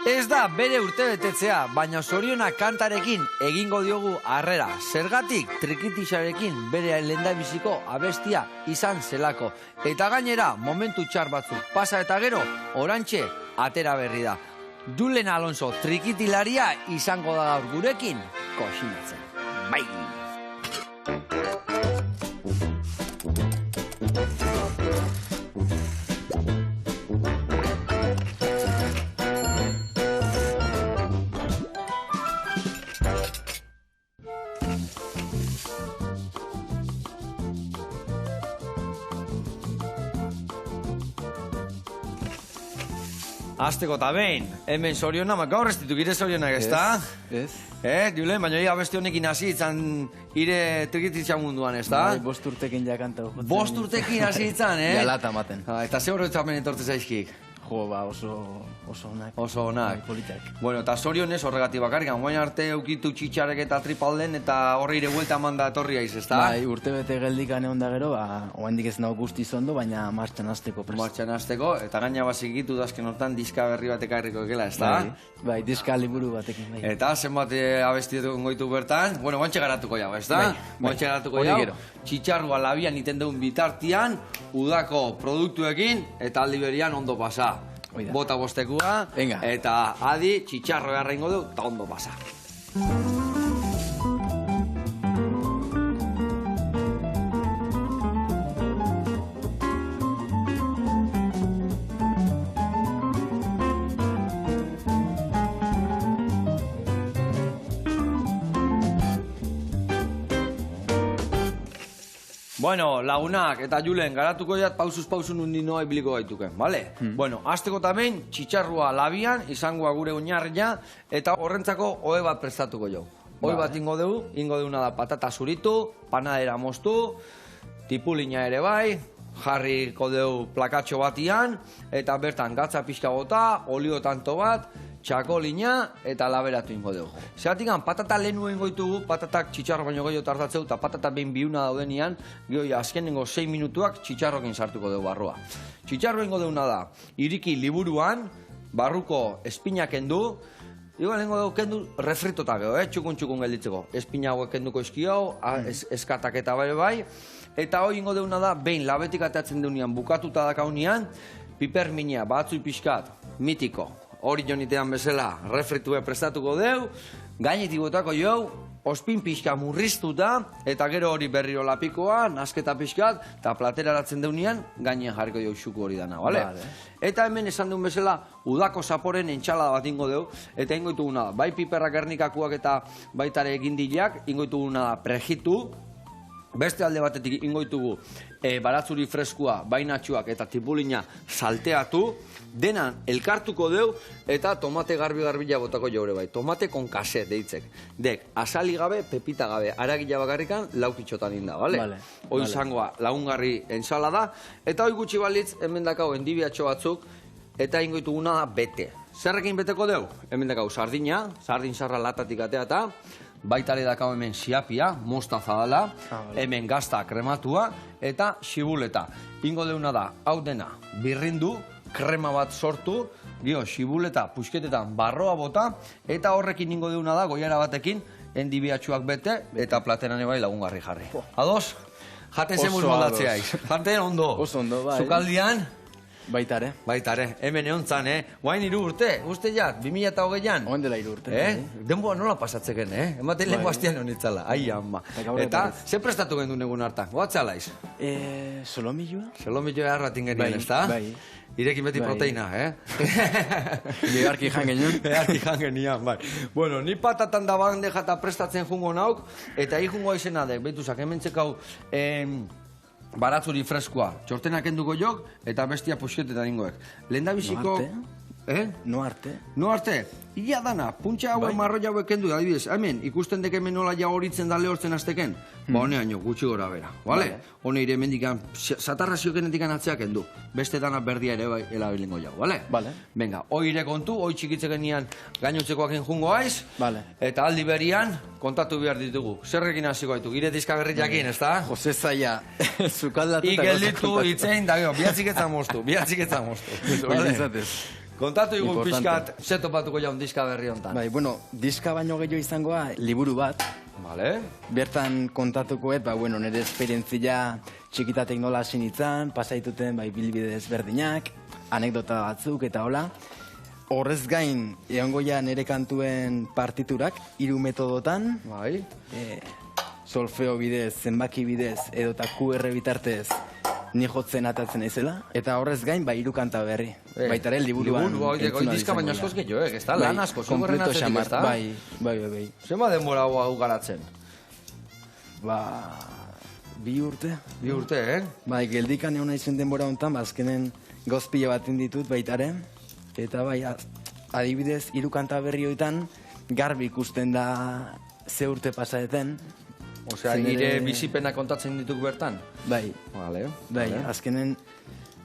Ez da bere urtebetetzea, baina zorionak kantarekin egingo diogu harrera. Zergatik trikitisarekin bere lehendabiziko abestia izan zelako. Eta gainera, momentu txar batzuk pasa eta gero, orantxe atera berri da. Julen Alonso trikitilaria izango da gaur gurekin koxinatzen. Bai! Azteko eta behin, hemen zorionak, gaur ez dituk ire zorionak, ez da? Ez. Julen, baina abesti honekin hasi itzan ire trikititza munduan, ez da? Bost urtekin jakantau. Bost urtekin hasi itzan, Jalata maten. Eta ze horretzamen etorte zaizkik? Jo, ba, oso onak. Oso onak. Politak. Bueno, eta zorionez horregatik bakarrik, guain arte eukitu txitxarek eta tripalden, eta horre ire buelta manda etorri aiz, ez da? Bai, urte bete geldikan egon da gero, oendik ez nago guztiz ondo, baina martxan azteko prest. Martxan azteko, eta gaina bazikitu dazken hortan diska berri batek airriko ekela, ez da? Bai, diska liburu batekin, bai. Eta zenbat abestietu goitu bertan, bueno, guantxe garatuko jau, ez da? Guantxe garatuko jau, txitxarrua labian iten dugun bitartian, udako produktuekin, eta aldi berian ondo pasa. Bota bostekua, eta adi txitxarro garra ingo du, eta ondo pasa. Bueno, lagunak eta Julen, garatuko jat pausuz pausun undi noa ibiliko gaituken, bale? Bueno, azteko tamen, txitxarrua labian, izangoa gure oinarria, eta horrentzako ohe bat prestatuko jau. Ohe bat ingo deuna da patata zuritu, panadera moztu, tipulina ere bai, jarriko deu plakatxo batian, eta bertan gatza pixka bota, olio tanto bat, txakolina eta laberatu ingo dugu. Zeratik, patata lehenu ingo ditugu, patatak txitxarro baino gehiago tartatzeu, eta patata behin biuna daudenian, gehoi azkenengo 6 minutuak txitxarrokin sartuko dugu barrua. Txitxarro ingo deuna da, iriki liburuan, barruko espinak kendu, igual ingo dugu kendu refritotak edo, txukun gelditzeko. Espina hauek kenduko eskiau, eskatak eta bai, eta hoi ingo deuna da, behin labetik atatzen deunean, bukatuta dakaunean, piperminia, batzui pixkat, mitiko. Hori jonitean bezala refritue prestatuko deu, gainetik botako jau, ospin pixka murriztuta, eta gero hori berriro lapikoa, nasketa pixkat, eta platera aratzen deunean, gainean jarriko jau xuku hori dana, bale? Eta hemen esan duen bezala, udako zaporen entxalada bat ingo deu, eta ingo dituguna da, bai piperrak ernikakuak eta baitare egindileak, ingo dituguna da prejitu, beste alde batetik ingo ditugu baratzuri freskua, bainatxuak eta tipulina salteatu, denan elkartuko deu eta tomate garbi-garbila botako jaure bai. Tomate kon kase deitzek. Dek, asali gabe, pepita gabe, aragila bakarrikan laukitxotan inda, bale? Hoi izangoa lagungarri ensalada, eta hoi gutxi balitz, hemen dakau endibiatxo batzuk, eta ingo dituguna da bete. Zerrekin beteko deu? Hemen dakau sardina, sardin sarra latatik atea eta baitare dakau hemen siapia, mostaza dala, hemen gazta krematua, eta xibuleta. Ingo deuna da, hau dena, birrindu, krema bat sortu, gio, xibuleta, puxketetan barroa bota, eta horrekin ingo deuna da, goiara batekin, endibiatxuak bete, eta plateran ebai lagungarri jarri. Ados? Jaten zemuz moldatzeaiz. Jaten ondo. Oso ondo, bai. Zukaldian? Baitare. Baitare, hemen egon zan, Guain 3 urte, uste jat, 2008an. Oen dela 3 urte. Denboa nola pasatzeken, Ematen lehen guaztian honitzala, ai ama. Eta, ze prestatu gendu negun hartan, goatzalaiz? Solomilloa? Solomilloa erratin genien, ez da? Bai. Irekin beti proteina, Beharki jan genuen. Beharki jan genian, bai. Bueno, ni patatan da bandeja eta prestatzen jungo nauk, eta hi jungo izena dek, behituzak, hemen txekau, baratzuri freskua, txortenak enduko jok, eta bestia puxketetan ingoek. Lehendabiziko... No arte? No arte? Ia dana, puntxa hauen marroi hauek kendu, adibidez, hemen, ikusten dek hemen nola ja horitzen da lehortzen azteken, ba honeaino, gutxi gora bera, bale? Hone ire mendikan, satarra ziokenetik anatzeak kendu, beste dana berdia ere bai elabilingo jau, bale? Bale. Venga, hoi ire kontu, hoi txikitzeken nian gainotzekoakin jungo aiz, eta aldi berian, kontatu behar ditugu. Zerrekin hasiko gaitu, gire dizkaberriakin, ez da? Jose Zaia, zukaldatu eta igelditu itzein, da gero, bihatzik etzan moztu, Kontatu igun Importante. pixkat, ze topatuko jaun diska berri hontan. Bai, bueno, diska baino gehiago izangoa liburu bat. Vale. Bertan kontatukoet, nire esperientzia txikitatek nola hasi nintzen, pasaituten bilbide ezberdinak, anekdota batzuk eta hola. Horrez gain, egongo ja nire kantuen partiturak, 3 metodotan, Bai. solfeo bidez, zenbaki bidez, edota QR bitartez, ni jotzen atatzen naizela. Eta horrez gain, 3 kanta berri. Baitare liburuan. Liburu, diska baina askoz gehiago, ez da? Lan asko, zugorren kompleto atzetik, xamar, ez da? Bai. Zema denbora hau garatzen? 2 urte. 2 urte, eh? Bai, geldikan egon naizen denbora honetan, azkenen gozpila bat ditut baitare. Eta bai, adibidez, 3 kanta berri hoitan, garbi ikusten da ze urte pasaeten. Osea, nire bizipena kontatzen dituk bertan? Bai, Vale. azkenen,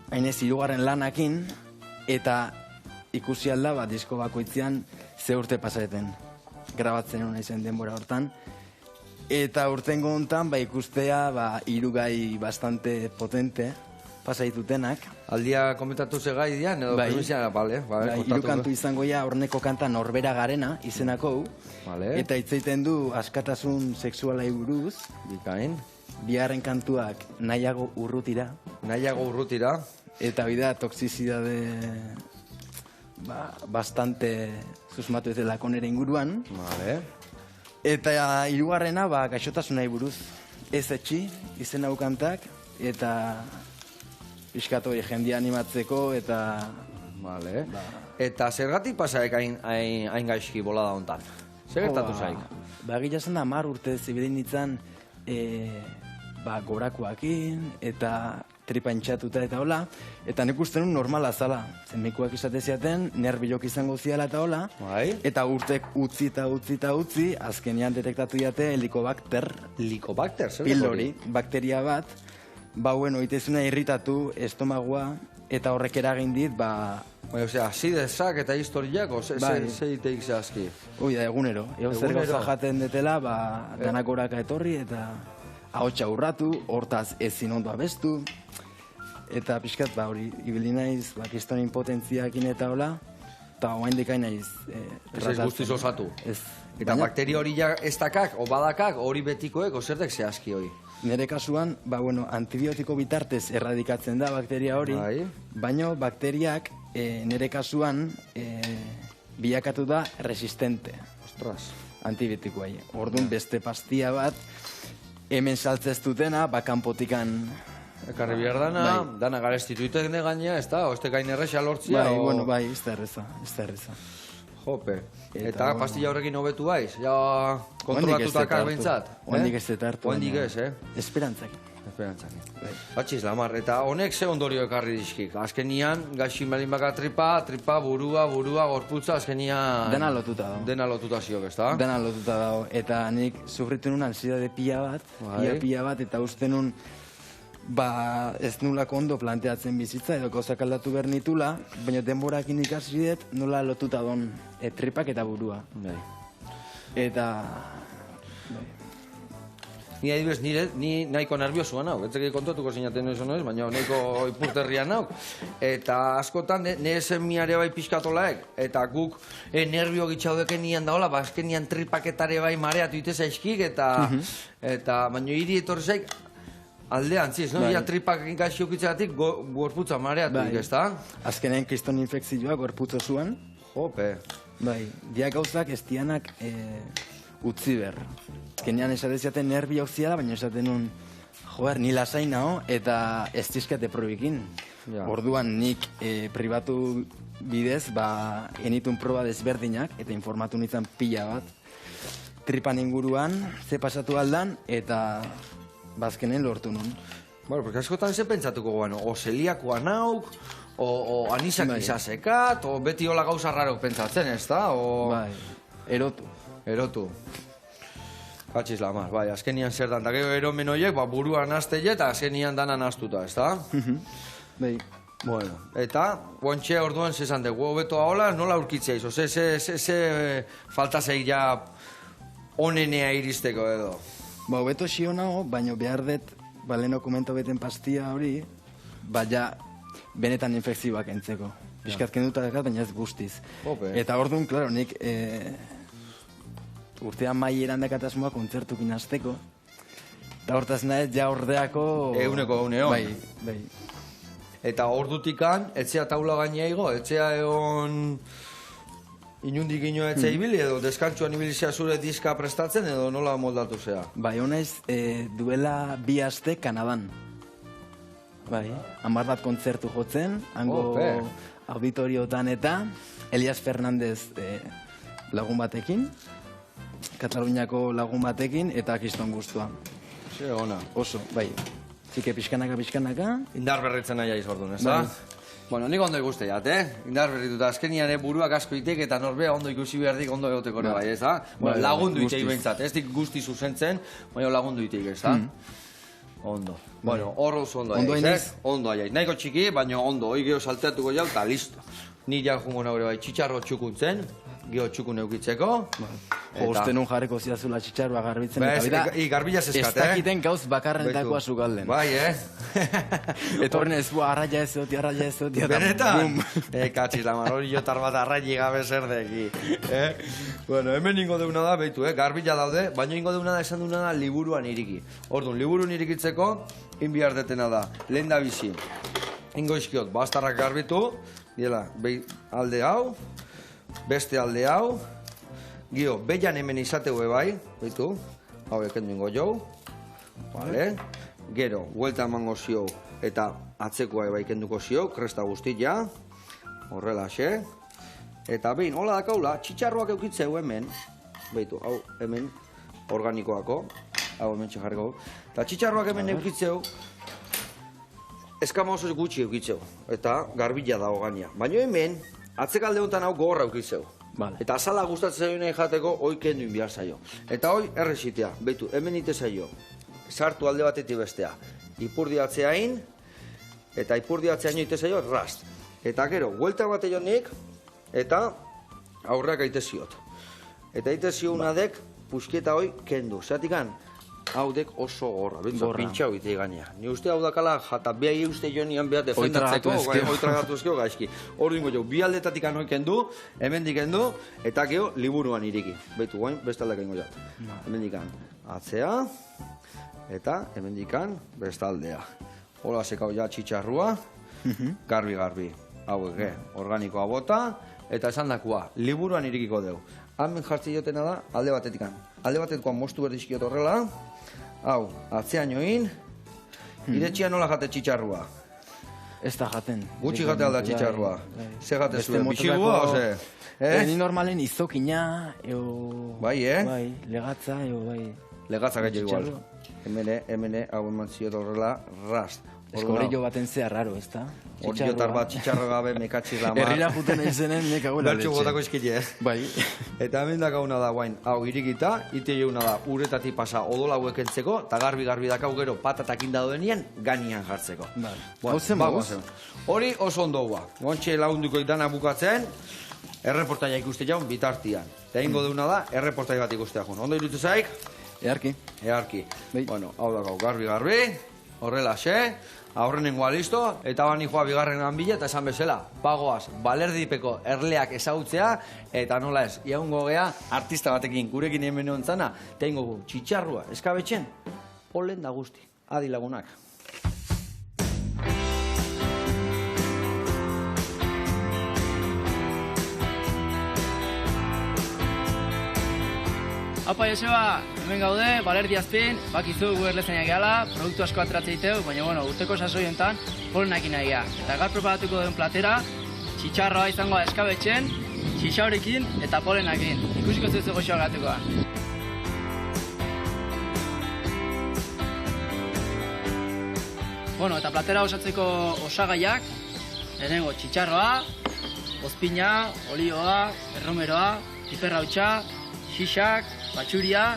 hainez 3. lanakin, eta ikusi alda, disko bakoitzean ze urte pasaeten. Grabatzen hona izan denbora hortan. Eta urtengo honetan, ikustea, 3 gai bastante potente pasaitutenak. Aldia komentatu ze gai dian, edo primizian, vale. 3 kantu izango ja, horneko kanta Norbera Garena izenako. Vale. Eta hitzaiten du askatasun sexualai buruz. Bikain. Bigarren kantuak nahiago urrutira. Nahiago urrutira. Eta bida toxizidade bastante susmatu ez delako nire inguruan. Vale. Eta 3. Gaixotasunai buruz. Ez etxi, izen hau kantak. Eta pixkatu jendia animatzeko eta... Vale. Eta zergatik pasaek hain gaizki bolada hontan? Zer gertatu zaik? Gila zen da 10 urte zibilin nintzen gorakoakin eta tripa intxatuta eta hola. Eta nik uste nun normala zala. Zenmikuak izate ziaten, nerbiok izango ziala eta hola. Bai. Eta urtek utzi, azkenean detektatu diate helikobakter. Helikobakter, zer Pildori, bakteria bat. Itezuna irritatu estomagua eta horrek eragin dit, Osea, zidezak eta historiak, ze iteik zehazki? Egunero. Zer gauza jaten detela, danak goraka etorri eta ahotsa urratu, hortaz ezin ondo abestu. Eta pixkat, ibili naiz, kiston impotentziakin eta hola, eta oain dekain naiz. Ez guztiz osatu. Ez. Eta bakteria hori ja ez dakak, o badakak, hori betikoek, zertek zehazki hori? Nire kasuan, antibiotiko bitartez erradikatzen da bakteria hori, baina bakteriak nire kasuan bilakatu da resistente. Ostras. Antibiotikoai. Orduan beste pastia bat, hemen saltzez dutena, kanpotikan... Ekarri behar dana garestituitek gaina, ez da? Oeste gain erresa lortzia? Bai, ez da erreza. Jope. Eta pastilla horrekin hobetu baiz? Ja, kontrolatutakak behintzat? Oendik ez eta hartu. Oendik ez, Esperantzak. Batxiz, lamar. Eta honek ze ondorio ekarri dizkik? Azkenian, gaixin balin baka tripa, burua, gorputza, azkenian... Dena lotuta dago. Dena lotuta ziok, ez da? Dena lotuta dago. Eta nik sufritu nun ansiedade pila bat, eta uste nun ez nulako ondo planteatzen bizitza edo gauzak aldatu behar nitula, baina denborakin ikasi dut nola lotuta don tripak eta burua. Eta... Ni adibes, ni nahiko nerviosuan hau, etzeki kontatuko zinaten ez ono ez, baina nahiko ipurterrian hau. Eta askotan, nire zenmiare bai pixkatolaek, eta guk nervio gitxaudeken nian daola, azken tripaketare bai mareatu ite zaizkik, eta baina hiri etorri zaik, aldean, ziz, no? Ia tripak gaixokitzeatik gorputza mareatu dik, ez da? Azkenen kriston infekzioa gorputzo zuan. Jope. Bai, diak gauzak ez dianak utzi behar. Azkenean esateziaten nerviok ziala, baina esaten nun, ni lasai nao, eta ez dizkate probikin. Orduan nik pribatu bidez, enitun proba desberdinak, eta informatu nintzen pila bat. Tripan inguruan, ze pasatu aldan, eta bazkenen lortu nun. Bueno, porque askotan ze pentsatuko goan, o zeliakoa nauk, o anisak izasekat, o beti hola gauza rarok pentsatzen, ez da? Bai, erotu. Patxiz lamaz, bai, azkenian zer dan, da gero eromen horiek, buruan azteie eta azkenian danan aztuta, ez da? Bai. Bueno, eta, guantxe orduan zezan dugu, hobeto ahola, nola aurkitzea izo, ze falta zeik ja onenea iristeko edo? Hobeto xio nago, baina behar dut, leheno komento beten pastia hori, ja benetan infekzioak entzeko. Piskat kenduta dekat, baina ez guztiz. Ope. Eta orduan, klaro, nik urtean maieran dekat asmoa kontzertukin hasteko. Eta hortaz nahez, ja ordeako... Eguneko egunean. Bai. Eta ordutikan, etxea taula gainea igo, etxea egon... Inundik ino etxe ibili edo deskantxuan ibili zea zure diska prestatzen edo nola moldatu zea? Bai, honaiz, duela 2 aste Kanadan. Bai, 10 bat kontzertu jotzen, hango auditoriotan eta Elias Fernandez lagun batekin, Kataluniako lagun batekin eta kriston guztua. Ze ona. Oso, bai. Zike pixkanaka. Indar berritzen nahi izordun, ez da? Bueno, nik ondo ikuste jat, Indar berrituta, azkenian buruak asko itek eta norbea ondo ikusi behardik ondo egoteko ere bai, ez da? Lagundu iteik behintzat, ez dik guzti zuzentzen, baina lagundu iteik, ez da? Ondo. Bueno, hor oso ondo aiz, Ondo aiz. Nahiko txiki, baina ondo, hoi geho salteatuko jau, eta listo. Ni ja jungo naure bai, txitxarro txukuntzen, geho txukun eukitzeko. Uste nun jarreko ziazula txitxarroa garbitzen, eta bida... Garbila zeskat, Ez dakiten gauz bakarrentakoa zugalden. Bai, Etorren ez, arraia ez zoti, Benetan? Katxiz da, hori jotar bat arraili gabe zer deki. Bueno, hemen ingo deuna da, behitu, garbila daude, baina ingo deuna da, esan duna da, liburuan iriki. Orduan, liburuan irikitzeko, inbiar detena da, lehen da bizi. Ingo izkiot, bastarrak garbitu, diela, alde hau, beste alde hau, gio, beian hemen izateu bai, behitu, hau ekendu ingo jau, vale, gero, huelta emango zio, eta atzekoa bai kenduko zio, kresta guztia, horrela xe, eta behin, hola dakaula, txitxarroak eukitzeu hemen, behitu, hau hemen, organikoako, hau hemen txejarriko, eta txitxarroak hemen eukitzeu, eskama oso gutxi eukitzeu, eta garbila dago gaina. Baina hemen, atzekalde honetan hau gogorra eukitzeu. Eta azala gustatzen zaio jateko, hoi kendu inbiar zaio. Eta hoi errezitea, behitu, hemen ite zaio, sartu alde batetik bestea, ipurdiatzeain, eta ipurdiatzeain ite zaio, rast. Eta gero, huelta bate jonik, eta aurreak aite ziot. Eta aite zio unadek, puskieta hoi kendu. Zeratikan, hau dek oso gorra, pintxau itei gainea. Ni uste hau dakala, jata behai uste jo nian behar defendatzeko, oitragatu ezkeo gaizki. Hor dingo jo, bi aldetatik anoi kendu, hemen dikendu, eta geho, liburuan iriki. Beitu guain, beste aldeka ingo jat. Hemen dikan, atzea, eta hemen dikan, beste aldea. Hola sekau ja txitxarrua, garbi. Hau ege, organikoa bota, eta esan dakua, liburuan irikiko deu. Hemen jartzi jotena da, alde batetikan. Alde batetikoan mostu berdizkiot horrela, hau, atzean join, iretxia nola jate txitxarrua? Ez da jaten. Gutxi jate alda txitxarrua. Ze jate zuen, bixigua, oze? Ni normalen izokina, eo... Bai, Bai, legatza, eo, bai. Legatza gaito igual. Hemene, hau eman ziot horrela, rast. Eskorillo baten zea raro, ez da? Oriotar bat txitxarro gabe mekatxiz lama. Herrira juten izenen nek aguela letxe. Bertxo botako izkile, Bai. Eta hemen dakauna da guain, hau irikita, ite jeuna da uretatik pasa odola hauek entzeko, eta garbi dakau gero patatak indadoenien ganian jartzeko. Hau zen bagoz? Hori oso ondoa. Gontxe launduko itana bukatzen, erreportaia ikuste jaun bitartian. Eta ingo deuna da, erreportai bat ikustea jun. Ondo irutu zaik? Earki. Bueno, hau dakau garbi, horrela xe, aurrenengoa listo, eta bani joa bigarrenan bila, eta esan bezala, pagoaz, balerdipeko erleak ezagutzea, eta nola ez, iaungo gea, artista batekin, gurekin hemen ontzana, eta ingo gu, txitxarrua, eskabetxen, polen da guzti, adi lagunak. Apa, Joseba, hemen gaude, Balerdi azpin, bakizu gu erlezainak gehala, produktu asko ateratzea diteu, baina bueno, urteko sasoiontan polenakin nahi geha. Eta gaur preparatuko duen platera, txitxarroa izango da eskabetxen, txixaurekin eta polenakin. Ikusiko zuzu goxoa gatuko da. Bueno, eta platera osatzeko osagaiak, lehenengo txitxarroa, ozpina, olioa, erromeroa, piperrautxa, xixak, batxuria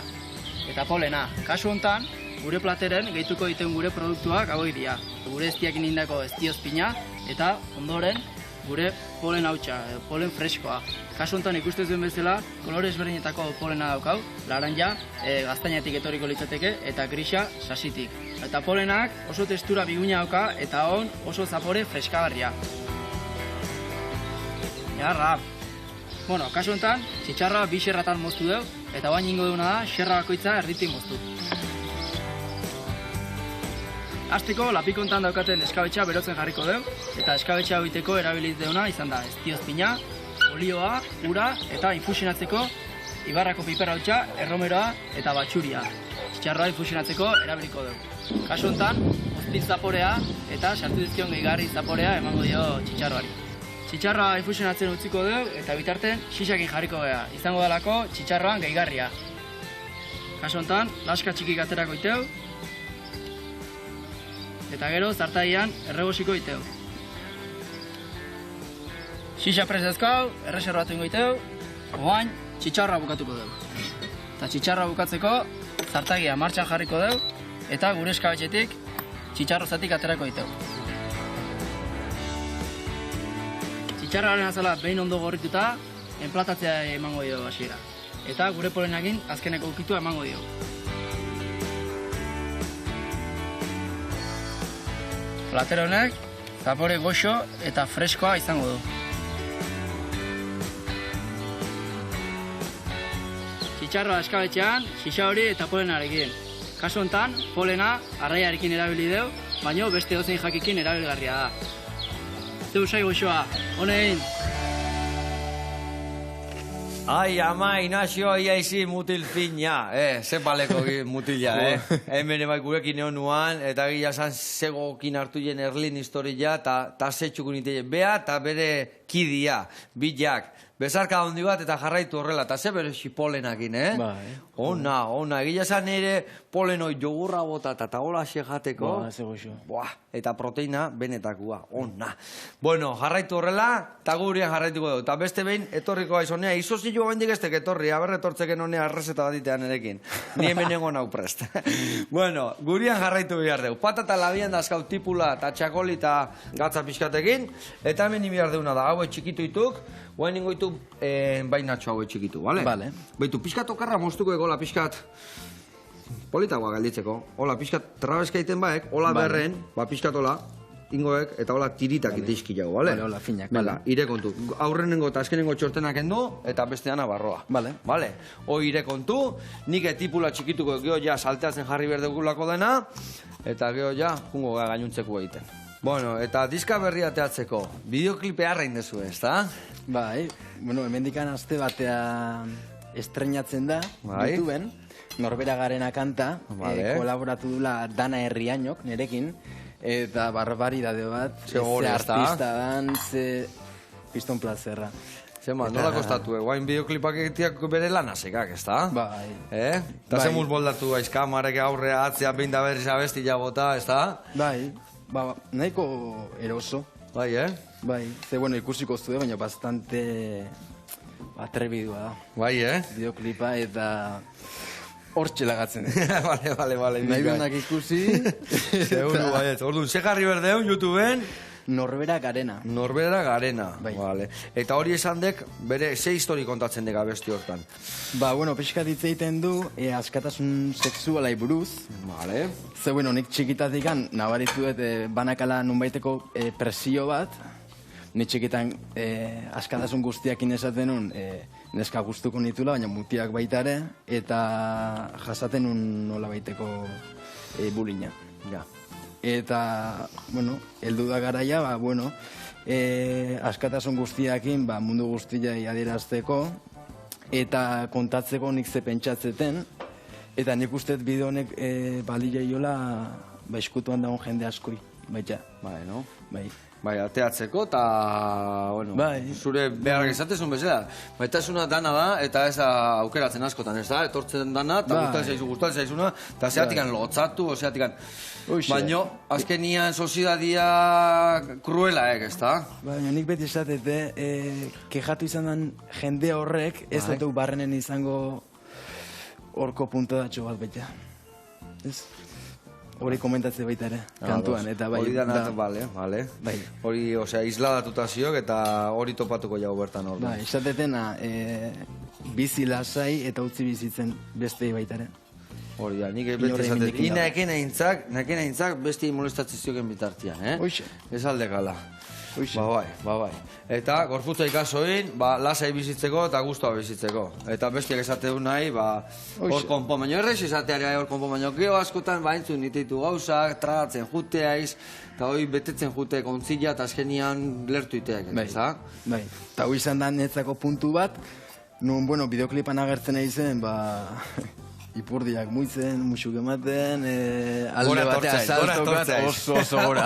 eta polena. Kasu hontan, gure plateren gehituko dituen gure produktuak hauek dira. Gure eztiakin indako ezti ozpina eta ondoren gure polen hautsa, polen freskoa. Kasu hontan ikusten zuen bezala, kolore ezberdinetako polena daukau, laranja, gaztainatik etorriko litzateke eta grisa sasitik. Eta polenak oso testura biguina dauka eta oso zapore freskagarria. beharra. Bueno, kasu honetan, txitxarroa 2 xerratan moztu dugu, eta bain ingo duguna da, xerra bakoitza erditik moztu. Azteko, lapiko hontan daukaten eskabetxa berotzen jarriko dugu, eta eskabetxa egiteko erabiliz deuna izan da eztiozpina, olioa, ura eta infusionatzeko ibarrako piperrautxa, erromeroa eta batxuria. Txitxarroa infusionatzeko erabiliko dugu. Kasu honetan, ozpin zaporea eta sartu dizkion gehigarri zaporea emango dio txitxarroari. Txitxarroa infusionatzen utziko dugu eta bitarten xixakin jarriko gea. Izango dalako txitxarroan gehigarria. Kasu honetan, laska txikik aterako iteu, eta gero zartaian errebosiko iteu. Xixa presezkau, erreserbatu ingo iteu, oain txitxarroa bukatuko dugu. Eta txitxarroa bukatzeko, zartagia martxan jarriko dugu, eta gure eskabetxetik txitxarro zatik aterako iteu. Txitxarroaren azala behin ondo gorrituta, enplatatzea emango dio hasiera. Eta gure polenakin azkeneko ukitua emango dio. Plater honek, zapore goxo eta freskoa izango du. Txitxarroa eskabetxean, xixa hori eta polenarekin. Kasu honetan, polena arraiarekin erabili deu, baino beste dozein jakikin erabilgarria da. Zeu sai goxoa, honein! Ai, ama, Inazio, ia izi mutil fina, ze baleko mutila, Hemen ebai gurekin egon nuan, eta gila zan zegokin hartu jen Erlin historia, eta zetxukun iteien. Bea, eta bere kidia, bideak, bezarka handi bat, eta jarraitu horrela, eta ze bere xipolenakin, Ona, gila zan ere polenoi jogurra bota, eta hola jateko. Eta proteina benetakua, ona. Bueno, jarraitu horrela, eta gurian jarraituko dugu. Eta beste behin, etorriko aizonea, izozilu bendik estek etorri, aberretortzeken honea arrezeta bat itean erekin. Ni hemen egon hau prest. Bueno, gurian jarraitu behar dugu. Patata labian dazkau tipula, eta txakoli, eta gatza pixkatekin. Eta hemen behar deuna da, haue txikitu ituk, guain ingoitu bainatxo haue txikitu, bale? Bale. Baitu, pixkat okarra moztuko egola, pixkat politagoa galditzeko. Hola, pixkat trabeska iten baek, hola berren, pixkat hola, ingoek, eta hola tiritak iteizki jau, bale? Bale, hola, finak. Bala, ire kontu. Aurrenengo eta azkenengo txortenak endu, eta besteana barroa. Bale. Bale, hoi ire kontu, nik etipula txikituko geho ja salteatzen jarri berdegulako dena, eta geho ja, jungo gainuntzeko egiten. Bueno, eta diska berria teatzeko, bideoklipe harrein dezu, ez da? Bai, bueno, hemendikan aste batea estrenatzen da, YouTubeen, Norbera Garena kanta, kolaboratu dula Dana Herriainok, nerekin, eta barbaridade bat, ze artista dan, ze piston plazerra. Zema, nola kostatu, guain bideoklipak egiteak bere lanasekak, ez da? Bai. Eta zemuz boldatu aiz kamarek aurrea atzea binda berriz abestila bota, ez da? Bai, nahiko eroso. Bai, Bai, ze bueno, ikusiko zuen, baina bastante atrebidua da. Bai, Bideoklipa eta hortxe lagatzen. Bale. Nahi bendak ikusi. Seguro, baiet. Orduan, ze jarri berdeun, YouTubeen? Norbera Garena. Norbera Garena, bai. Vale. Eta hori esan dek, bere, ze histori kontatzen dega besti hortan? Bueno, pixkat hitz egiten du, askatasun sexualai buruz. Vale. Ze, bueno, nik txikitatikan nabaritu dut banakala nunbaiteko presio bat. Ni txikitan askatasun guztiakin esaten nun neska gustuko nitula, baina mutiak baita ere, eta jasaten nun nola baiteko bulina. Ja. Eta, bueno, heldu da garaia, bueno, askatasun guztiakin mundu guztia adierazteko, eta kontatzeko nik ze pentsatzeten, eta nik uste bideo honek balile jola eskutuan dagoen jende askoi, baita. Bai, no? Bai. Bai, ateatzeko, eta, bueno, zure beharrak izatezun bezala. Baitasuna dana da, eta ez aukeratzen askotan, ez da? Etortzen dana, eta gustatzen zaizuna, eta zeatikan lotzatu, zeatikan... Baina, azkenian sozidadia kruela, ez da? Baina, nik beti esatete, kejatu izan den jende horrek, ez dut barrenen izango horko puntodatxo bat beti. Ez? Hori komentatze baita ere, kantuan, eta bai. Hori danat, bale. Hori, osea, isladatuta ziok, eta hori topatuko jau bertan hor. Bai, esatetena, bizi lasai eta utzi bizitzen bestei baita ere. Hori da, nik beti Inorren esaten. mindekin Ina eken eintzak besti molestatzen zioken bitartian, Hoxe. Ez aldekala. Hoxe. Ba bai. Eta gorputza ikasoin, lasai bizitzeko eta guztua bizitzeko. Eta bestiak esate du nahi, hor Hoxe. konpon baino errez, esateari hor konpon baino geho askotan, entzun nititu gauzak, tragatzen juteaiz, eta hori betetzen jute kontzila eta azkenian lertu iteak, Bai, ezak? bai. Eta hori izan da netzako puntu bat, nun, bueno, bideoklipan agertzen nahi zen, ipurdiak muitzen, musuk ematen, alde batea saltokat, oso gora.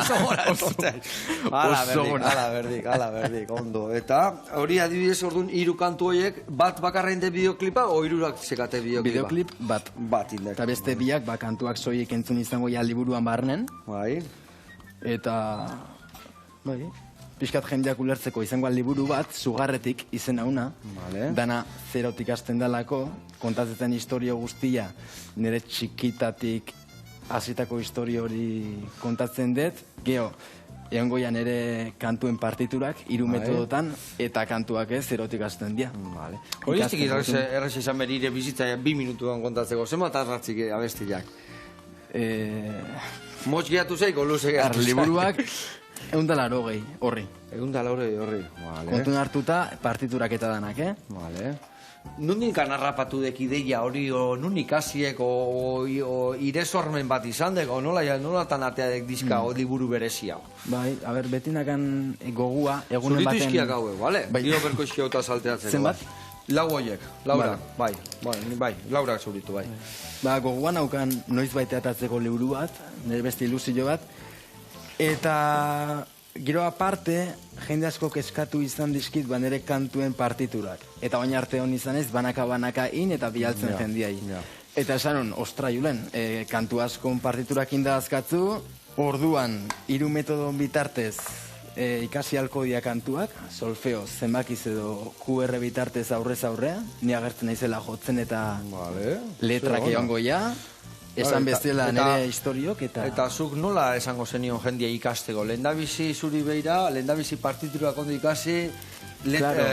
Ala berdik, ondo. Eta hori adibidez orduan hiru kantu horiek, bat bakarrein de bideoklipa, o hirurak sekate bideoklipa? Bideoklip bat. Bat indek. Eta beste biak, kantuak soiek entzun izango ja liburuan barnen, Bai. eta, pixkat jendeak ulertzeko izango liburu bat, Sugarretik izena una, Vale. dana zerotik hasten dalako, kontatzen historio guztia, nire txikitatik hasitako historio hori kontatzen dut, geho, egon goian nire kantuen partiturak, 3 metodotan, eta kantuak zerotik hasten dira. Vale. Hori ez errez izan berire bizitza 2 minutuan kontatzeko, zenbat arratzik abestiak? Motz gehatu zeiko, luze gehatu zeiko. Liburuak, 180 horri. 180 horri, vale. Kontun hartuta partiturak eta danak, Vale. Nunik anarrapatu dek ideia hori, o nunik hasiek, o iresormen bat izan dek, o nolatan atea dek diska, o liburu berezia. Bai, beti nakan gogua, egunen baten... Zuritu izkiak hauek, bale? Bai. Giro berko izkiauta salteatzeko. Zenbat? Lau horiek, Laura, bai, Laurak zuritu, bai. Gogoan naukan noiz baite atatzeko liburu bat, nire beste ilusio bat, eta gero aparte, jende asko eskatu izan dizkit nire kantuen partiturak. Eta baina arte hon izan ez, banaka in eta bialtzen jendiai. ja. Eta esan ostra julen, kantu askon partiturak indazkatzu, orduan, 3 metodon bitartez, ikasi alko dia kantuak, solfeo, zenbakiz edo QR bitartez aurrez aurrea, ni agertzen naizela jotzen eta Vale. letrak egongo ja, esan bezala nire historiok eta... Eta zuk nola esango zenion jendia ikasteko? Lehendabizi zuri beira, lehendabizi partiturak ondo ikasi, Claro.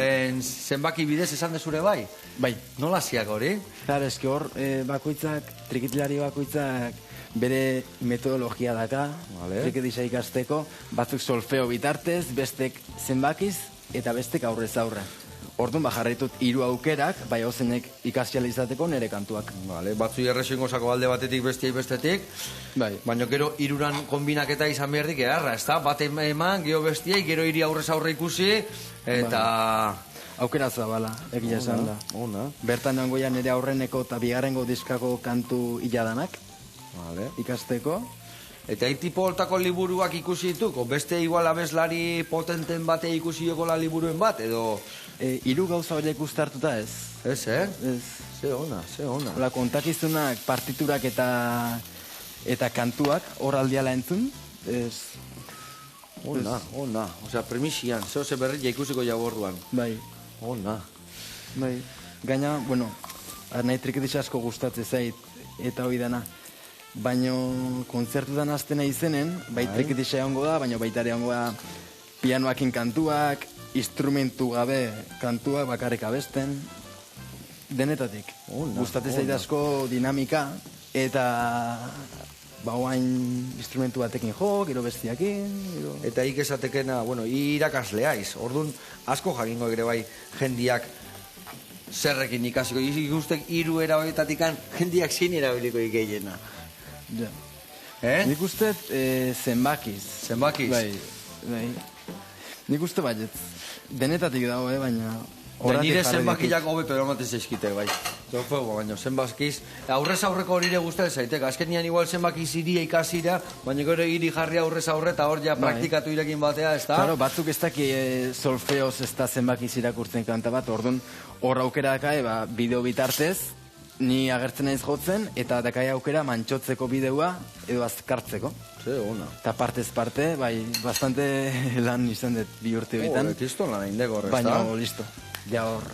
zenbaki bidez esan dezure bai? Bai, Nola ziak hori? claro, eski hor bakoitzak, trikitilari bakoitzak bere metodologia daka, Vale. trikitisa ikasteko, batzuk solfeo bitartez, bestek zenbakiz eta bestek aurrez aurre. Orduan jarraitut 3 aukerak, bai hauzenek ikasiala izateko nire kantuak. Vale, batzu errexingo zako alde batetik bestiai bestetik, Bai. baina gero 3 kombinaketa izan behar dik erra, ezta? Bat eman, gero bestiai, gero 3 aurrez aurre ikusi, eta... Aukera zabala, egia esan da. Ona. Bertan nengo ja nire aurreneko eta bigarrengo diskako kantu hiladanak Vale. ikasteko. Eta tipo holtako liburuak ikusi dituko? Beste igual abeslari potenten bate ikusi jokola liburuen bat, edo... 3 gauza horiek ustartuta ez. Ez, Ez. Ze ona. Hola, kontakizunak, partiturak eta kantuak hor aldiala entzun. Ez. Ona. Osea, premisian, ze berria ikusiko jau orduan. Bai. Ona. Bai. Gaina, bueno, nahi triketisa asko gustatzen zait, eta hori dana. Baina kontzertutan aztena izenen, bai triketisa egongo da, baina baita ere egongo da pianoakin kantuak, instrumentu gabe kantuak bakarrik abesten, denetatik. Gustatzen zait asko dinamika, eta oain instrumentu batekin jo, gero bestiakin, gero... Eta ik esatekena, bueno, irakasleaiz. Orduan, asko jakingo ere bai jendiak zerrekin ikasiko. Ikustek 3 era horietatikan jendiak zein erabiliko ikeiena. Ja. Eh? Nik uste zenbakiz. Zenbakiz? Bai. Nik uste baiet. Denetatik dago, baina... Da nire jarri zenbakiak hobe pero ematen zaizkite, bai. Zofego, baina zenbakiz... Aurrez aurreko horire guztel zaitek. Azkenian igual zenbakiz iria ikasira, baina gero hiri jarri aurrez aurre eta hor ja praktikatu irekin batea, ez da? Claro, batzuk ez daki solfeoz ez da zenbakiz irakurtzen kanta bat, orduan hor aukera dakai, bideo bitartez, ni agertzen naiz jotzen, eta dakai aukera mantxotzeko bideoa edo azkartzeko. Ze, ona. Eta partez parte, bai, bastante lan izan dut 2 urte bitan. Kiston lan indeko horrez, Baina, da? listo. Ja hor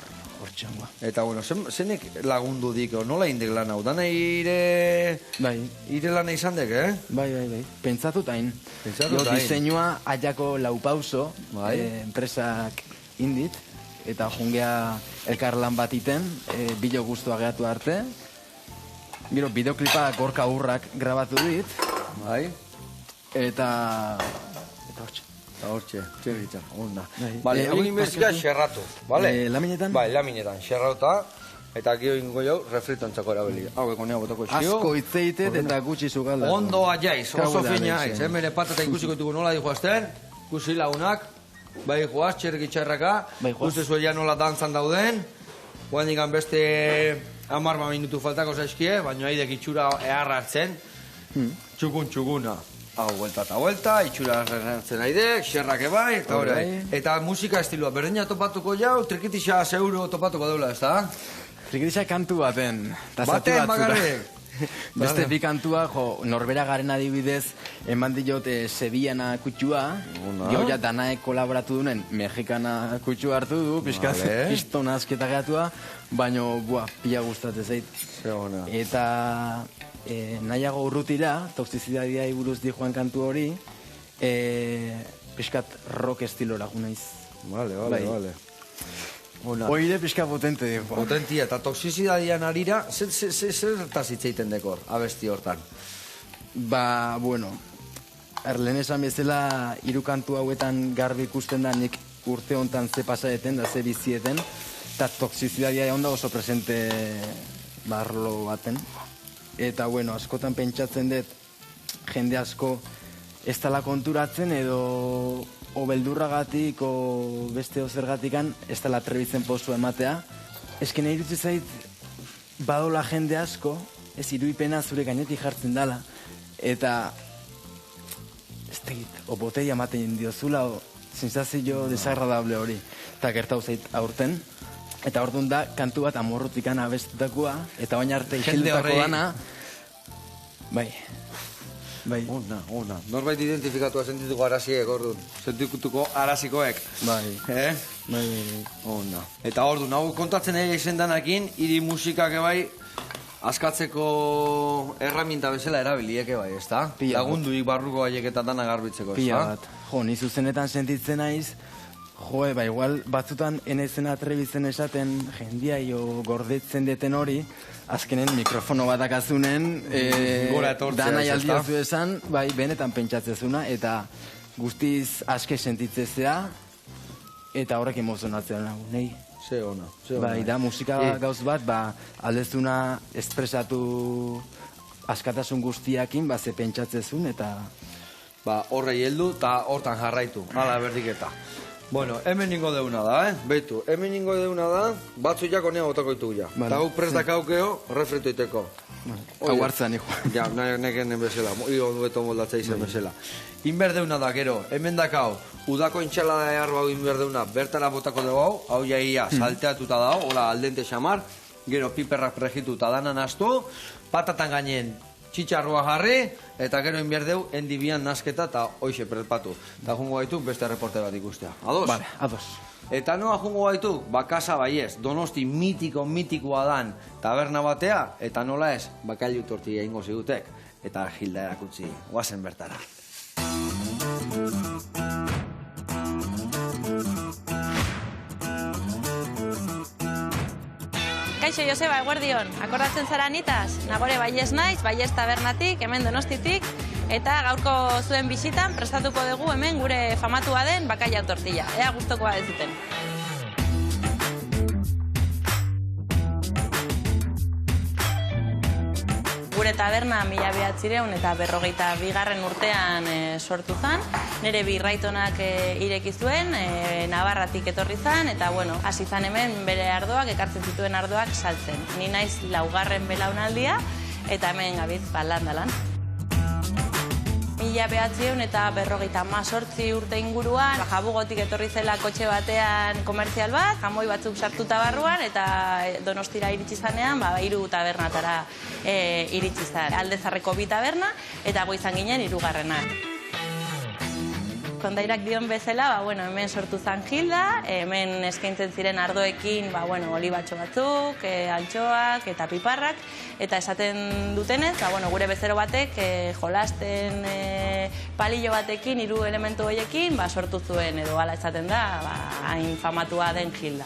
txangoa. Eta, bueno, zenek lagundu diko, nola indek lan hau? Dana ire lan izan dek, Bai. Pentsatut hain. Pentsatut hain. Diseinua aiako laupauso, Bai. enpresak indit, eta jungea elkar lan bat iten, bilo guztua gehatu arte. Gero, bideoklipa Gorka Urrak grabatu dit, Bai? eta hortxe. Eta hortxe, txerritza, onda. Bai. Bale, Hauek egin bezika parkatu. xerratu, bale? Laminetan? Bai, laminetan, xerrauta, eta gero ingo jau, refritontzako erabili. Hauek honea botako eskio. Asko hitzeitet eta gutxi zugalda. Ondo aiz, oso Kaguela fina naizen. aiz. Hemen patata ikusiko ditugu nola dihoazten, ikusi lagunak, bai joaz, txerrik itxarraka, Bai joaz. uste zuela nola dantzan dauden, guan digan beste 10 minutu faltako zaizkie, baina haidek itxura eharra hartzen, txukuna. Hau, vuelta eta vuelta, itxura hartzen haidek, xerrake bai, eta Bai. hori. Eta musika estilua, berdina topatuko jau, trikitixa zeuro topatuko deula, ez da? Trikitixa kantu baten, eta zati Baten batzura. bakarrik. Beste bi kantua, Norbera Garen adibidez, eman diot Sevillana kutsua, Ona. jo ja danaek kolaboratu dunen, Mexikana kutsua hartu du, pixkaz, Vale. piston asketa gehatua, baino, pila gustatzen zait. Ze ona. Eta nahiago urrutira, toxizidadiai buruz di joan kantu hori, pixkat rock estilora gu naiz. Vale, Bai. Ona. Oire pixka potente di joan. Potentia eta toxizidadian arira, zertaz hitzeiten dekor, abesti hortan. Ba, bueno, lehen esan bezala, hiru kantu hauetan garbi ikusten da nik urte hontan ze pasaeten da ze bizieten, eta toxizidadia egon da oso presente barlo baten. Eta, bueno, askotan pentsatzen dut, jende asko ez dela konturatzen edo o beldurragatik o beste ozergatikan ez dela atrebitzen postu ematea. Esken iritsi zait badola jende asko, ez iruipena zure gainetik jartzen dala, eta ez tegit, o botella ematen diozula, o sensazio desagradable hori, eta gertau zait aurten. Eta orduan da, kantu bat amorrutikan abestutakoa, eta baina arte isiltako horrei. dana, bai. Ona. Norbait identifikatua sentituko araziek, orduan. Sentituko arazikoek. Bai. Bai. Ona. Eta orduan, hau kontatzen ere izendanakin, hiri musikak bai, askatzeko erraminta bezala erabilieke bai, ezta? Pila bat. Lagunduik barruko haiek eta dana garbitzeko, ezta? Pila bat. Jo, ni zuzenetan sentitzen naiz, ba, igual batzutan enezen atrebitzen esaten jendia jo gordetzen deten hori, azkenen mikrofono bat dakazunen, Gora etortzea, danai ez, ezta? aldiozu esan, bai, benetan pentsatzezuna, eta guztiz aske sentitzezea, eta horrek emozionatzen lagun, nahi. Ze ona. Bai, da, musika gauz bat, ba, aldezuna espresatu askatasun guztiakin, ba, ze pentsatzezun, eta... Ba, horrei heldu eta hortan jarraitu. Hala berdiketa. Bueno, hemen ningo deuna da, Beitu, hemen ningo deuna da, batzu jako nea botako ditugu ja. Vale. Eta gu prest dakaukeo, refritu iteko. Hau hartzan, hijo. Ja, neken bezala, igo beto moldatza izan bezala. Inberdeuna da, gero, hemen dakau, udako intxalada eharro hau inberdeuna, bertara botako dugu hau, hau jaia salteatuta dago, hola aldente xamar, gero piperrak prejituta danan astu, patatan gainen txitxarroa jarri, eta gero inberdeu endibian nasketa eta hoixe prepatu. Eta jungo gaitu beste reporte bat ikustea. Ados? Vale, ados. Eta noa jungo gaitu, bakasa baiez, Donosti mitikoa dan taberna batea, eta nola ez, bakailu tortilla ingo zigutek, eta Gilda erakutsi, guazen bertara. Kaixo Joseba, eguerdion, akordatzen zara nitaz? Nagore baiez naiz, baiez tabernatik, hemen Donostitik, eta gaurko zuen bisitan prestatuko dugu hemen gure famatua den bakaia tortilla. Ea gustokoa ez duten. Gure taberna 1952 urtean sortu zen. Nire birraitonak ireki zuen, Navarratik etorri zen, eta bueno, hasi zen hemen bere ardoak, ekartzen zituen ardoak saltzen. Ni naiz 4. belaunaldia, eta hemen gabiz landalan. 1958 urte inguruan, Jabugotik etorri zela kotxe batean komertzial bat, jamoi batzuk sartuta barruan, eta Donostira iritsi zanean, 3 tabernatara iritsi zen. Aldezarreko 2 taberna, eta izan ginen 3. Kondairak dion bezala, hemen sortu zen Gilda, hemen eskaintzen ziren ardoekin, olibatxo batzuk, antxoak eta piparrak, eta esaten dutenez, gure bezero batek jolasten palillo batekin, 3 elementu horiekin, sortu zuen, edo hala esaten da, hain famatua den Gilda.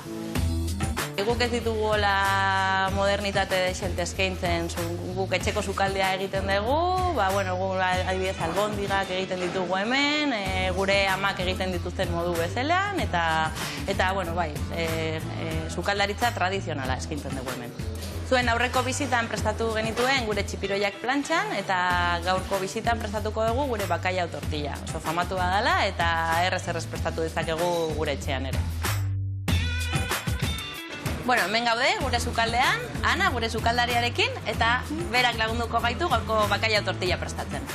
Guk ez ditugu hola modernitate desente eskaintzen, guk etxeko sukaldea egiten dugu, gu adibidez albondigak egiten ditugu hemen, gure amak egiten dituzten modu bezelan, eta sukaldaritza tradizionala eskaintzen dugu hemen. Zuen aurreko bizitan prestatu genituen gure txipiroiak plantxan, eta gaurko bizitan prestatuko dugu gure bakailau tortilla. Oso famatua dela eta errez prestatu dezakegu gure etxean ere. Hemen gaude, gure sukaldean, Ana, gure sukaldariarekin, eta berak lagunduko gaitu gaurko bakailau tortilla prestatzen.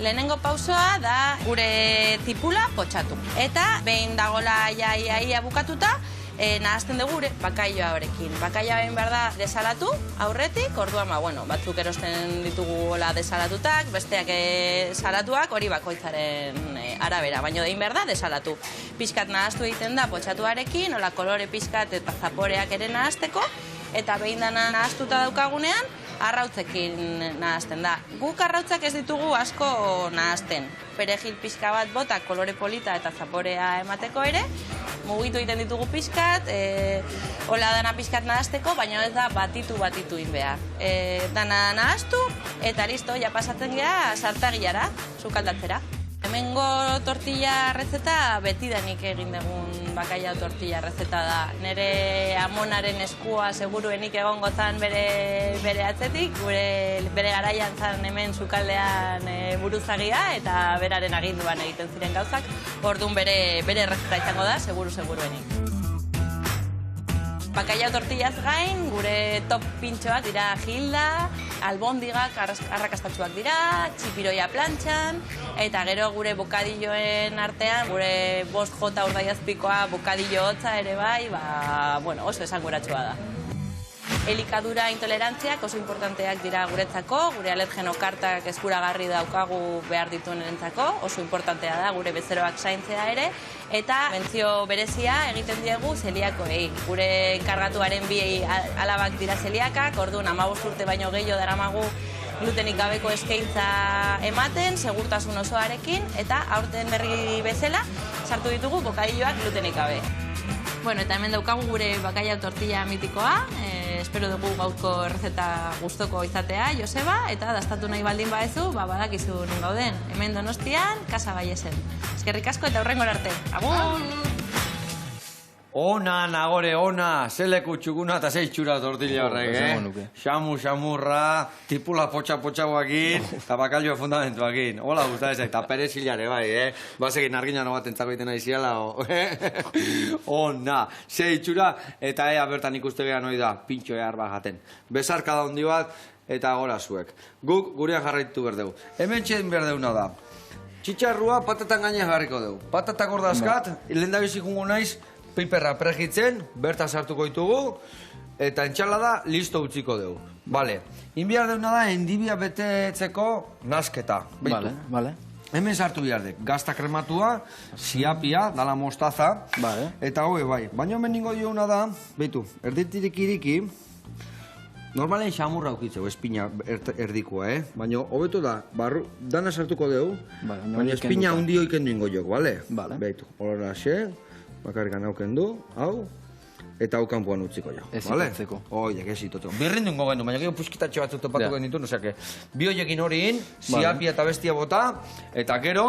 Lehenengo pausoa da gure tipula potxatu. Eta behin dagola ia bukatuta, nahazten dugu gure bakaioa horrekin. Bakaioa behin behar da desalatu aurretik, orduan batzuk erosten ditugu desalatutak, besteak salatuak, hori bakoitzaren arabera, baina egin behar da desalatu. Pixkat nahaztu egiten da potxatuarekin, hola kolore pixkat eta zaporeak ere nahazteko, eta behin dana nahaztuta daukagunean, arrautzekin nahazten da. Guk arrautzak ez ditugu asko nahazten. Perejil pixka bat bota, kolore polita eta zaporea emateko ere, mugitu egiten ditugu pixkat, hola dana pixkat nahazteko, baina ez da batitu egin behar. Dana nahaztu, eta listo, ja pasatzen gera sartagilara, sukaldatzera. Hemengo tortilla rezeta betidanik egin dugun bakailau tortilla rezeta da. Nere amonaren eskua seguruenik egongo zan bere atzetik, bere garaian zan hemen sukaldean buruzagia eta beraren aginduan egiten ziren gauzak. Orduan bere rezeta izango da, seguruenik. Bakailau tortillaz gain, gure top pintxoak dira Gilda, albondigak arrakastatsuak dira, txipiroia plantxan, eta gero gure bokadilloen artean, gure 5J urdaiazpikoa bokadillo hotza ere bai, oso esanguratsua da. Elikadura intolerantziak oso importanteak dira guretzako, gure alergeno kartak eskuragarri daukagu behar dituenentzako, oso importantea da gure bezeroak zaintzea ere, eta mentzio berezia egiten diegu zeliakoei. Gure enkargatuaren bi alabak dira zeliakak, orduan 15 urte baino gehiago daramagu glutenik gabeko eskaintza ematen, segurtasun osoarekin, eta aurten berri bezala sartu ditugu bokadilloak glutenik gabe. Eta hemen daukagu gure bakailau tortilla mitikoa, espero dugu gaurko errezeta gustoko izatea, Joseba, eta dastatu nahi baldin baezu, badakizu non gauden. Hemen Donostian, Casa Ballesen. Eskerrik asko eta hurrengora arte. Agur! Ona, nagore, ona, zeleku txukuna eta zeitxura tortilla horrek, xamurra, tipula potxa-potxauakin, eta bakalioa fundamentuakin. Hola, guztatzen, eta perezilare bai, bazekin arginan bat entzako egiten nahi ziala, ona, zeitxura, eta ea bertan ikuste gehan hori da, pintxo arba jaten. Bezarka da hondi bat, eta gora zuek. Guk gurean jarraitu berdeu. Hemen txedin berdeuna da. Txitxarrua patatan gainean jarriko dugu. Patatak ordazkat, lehen da bizikungo naiz, piperra pregitzen, berta sartuko ditugu, eta entxalada listo utziko dugu. Bale, inbiar deuna da, endibia betetzeko nasketa. Bale. Hemen sartu behar dek, gazta krematua, siapia, dala mostaza, eta hoe bai. Baina hemen ningo dioguna da, behitu, erditirik iriki, normalen xamurra ukitzeu, espina erdikoa, baina hobeto da, dana sartuko dugu, baina espina hundio ikendu ingo jok, bale? Behitu, horra xe, bakarrikan hauken du, hau, eta hau kanpoan utziko jo. Ez itotzeko. Oiek, ez itotzeko. Birrindu ingo gendu, baina gero puskitatxe batzuk topatuko genitu, nosake. Bi hoiekin horiin, siapia eta bestia bota, eta gero,